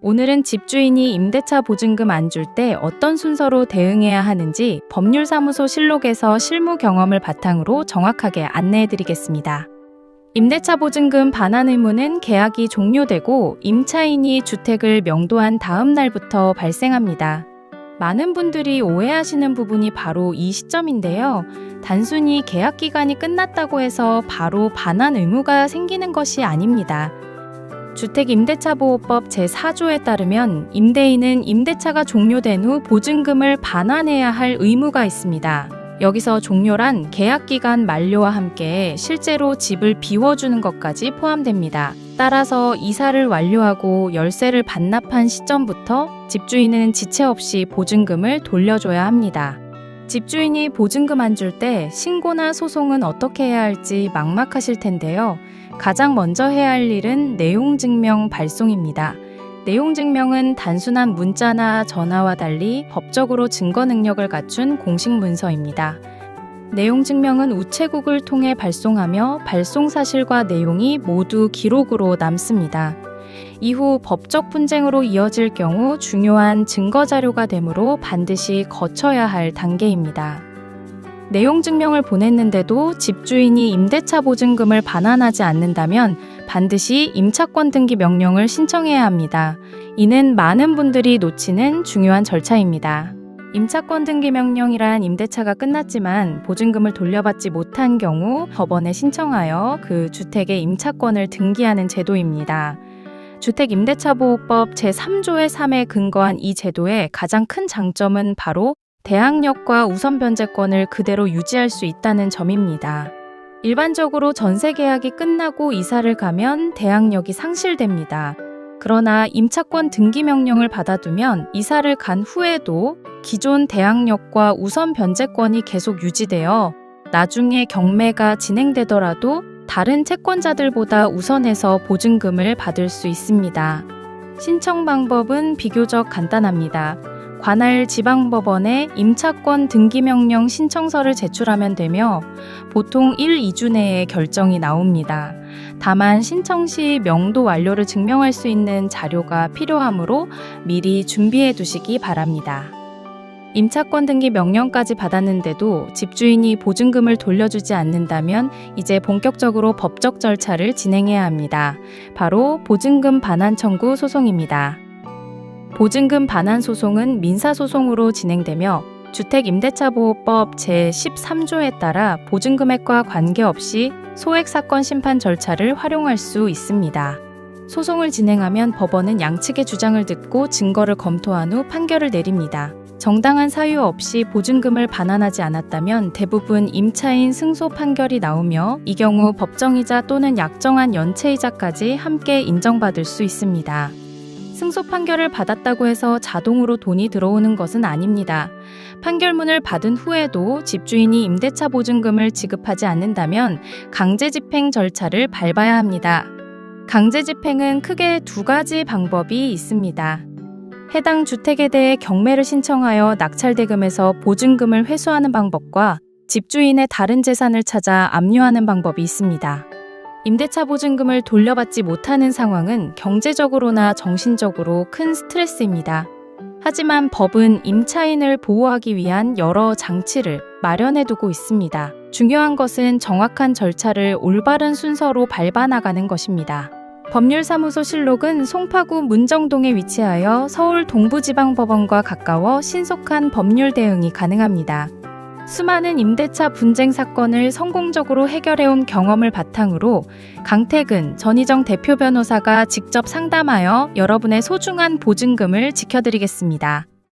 오늘은 집주인이 임대차 보증금 안 줄 때 어떤 순서로 대응해야 하는지 법률사무소 실록에서 실무 경험을 바탕으로 정확하게 안내해드리겠습니다. 임대차 보증금 반환 의무는 계약이 종료되고 임차인이 주택을 명도한 다음 날부터 발생합니다. 많은 분들이 오해하시는 부분이 바로 이 시점인데요. 단순히 계약 기간이 끝났다고 해서 바로 반환 의무가 생기는 것이 아닙니다. 주택임대차보호법 제4조에 따르면 임대인은 임대차가 종료된 후 보증금을 반환해야 할 의무가 있습니다. 여기서 종료란 계약기간 만료와 함께 실제로 집을 비워주는 것까지 포함됩니다. 따라서 이사를 완료하고 열세를 반납한 시점부터 집주인은 지체 없이 보증금을 돌려줘야 합니다. 집주인이 보증금 안 줄 때 신고나 소송은 어떻게 해야 할지 막막하실 텐데요. 가장 먼저 해야 할 일은 내용증명 발송입니다. 내용증명은 단순한 문자나 전화와 달리 법적으로 증거 능력을 갖춘 공식 문서입니다. 내용증명은 우체국을 통해 발송하며 발송 사실과 내용이 모두 기록으로 남습니다. 이후 법적 분쟁으로 이어질 경우 중요한 증거 자료가 되므로 반드시 거쳐야 할 단계입니다. 내용증명을 보냈는데도 집주인이 임대차 보증금을 반환하지 않는다면 반드시 임차권 등기 명령을 신청해야 합니다. 이는 많은 분들이 놓치는 중요한 절차입니다. 임차권 등기 명령이란 임대차가 끝났지만 보증금을 돌려받지 못한 경우 법원에 신청하여 그 주택의 임차권을 등기하는 제도입니다. 주택임대차보호법 제3조의 3에 근거한 이 제도의 가장 큰 장점은 바로 대항력과 우선 변제권을 그대로 유지할 수 있다는 점입니다. 일반적으로 전세 계약이 끝나고 이사를 가면 대항력이 상실됩니다. 그러나 임차권 등기 명령을 받아두면 이사를 간 후에도 기존 대항력과 우선 변제권이 계속 유지되어 나중에 경매가 진행되더라도 다른 채권자들보다 우선해서 보증금을 받을 수 있습니다. 신청 방법은 비교적 간단합니다. 관할 지방법원에 임차권 등기명령 신청서를 제출하면 되며 보통 1, 2주 내에 결정이 나옵니다. 다만 신청 시 명도 완료를 증명할 수 있는 자료가 필요하므로 미리 준비해 두시기 바랍니다. 임차권 등기 명령까지 받았는데도 집주인이 보증금을 돌려주지 않는다면 이제 본격적으로 법적 절차를 진행해야 합니다. 바로 보증금 반환 청구 소송입니다. 보증금 반환 소송은 민사소송으로 진행되며 주택임대차보호법 제13조에 따라 보증금액과 관계없이 소액사건 심판 절차를 활용할 수 있습니다. 소송을 진행하면 법원은 양측의 주장을 듣고 증거를 검토한 후 판결을 내립니다. 정당한 사유 없이 보증금을 반환하지 않았다면 대부분 임차인 승소 판결이 나오며 이 경우 법정이자 또는 약정한 연체이자까지 함께 인정받을 수 있습니다. 승소 판결을 받았다고 해서 자동으로 돈이 들어오는 것은 아닙니다. 판결문을 받은 후에도 집주인이 임대차 보증금을 지급하지 않는다면 강제집행 절차를 밟아야 합니다. 강제집행은 크게 두 가지 방법이 있습니다. 해당 주택에 대해 경매를 신청하여 낙찰대금에서 보증금을 회수하는 방법과 집주인의 다른 재산을 찾아 압류하는 방법이 있습니다. 임대차 보증금을 돌려받지 못하는 상황은 경제적으로나 정신적으로 큰 스트레스입니다. 하지만 법은 임차인을 보호하기 위한 여러 장치를 마련해두고 있습니다. 중요한 것은 정확한 절차를 올바른 순서로 밟아나가는 것입니다. 법률사무소 실록은 송파구 문정동에 위치하여 서울 동부지방법원과 가까워 신속한 법률 대응이 가능합니다. 수많은 임대차 분쟁 사건을 성공적으로 해결해온 경험을 바탕으로 강태근, 전희정 대표 변호사가 직접 상담하여 여러분의 소중한 보증금을 지켜드리겠습니다.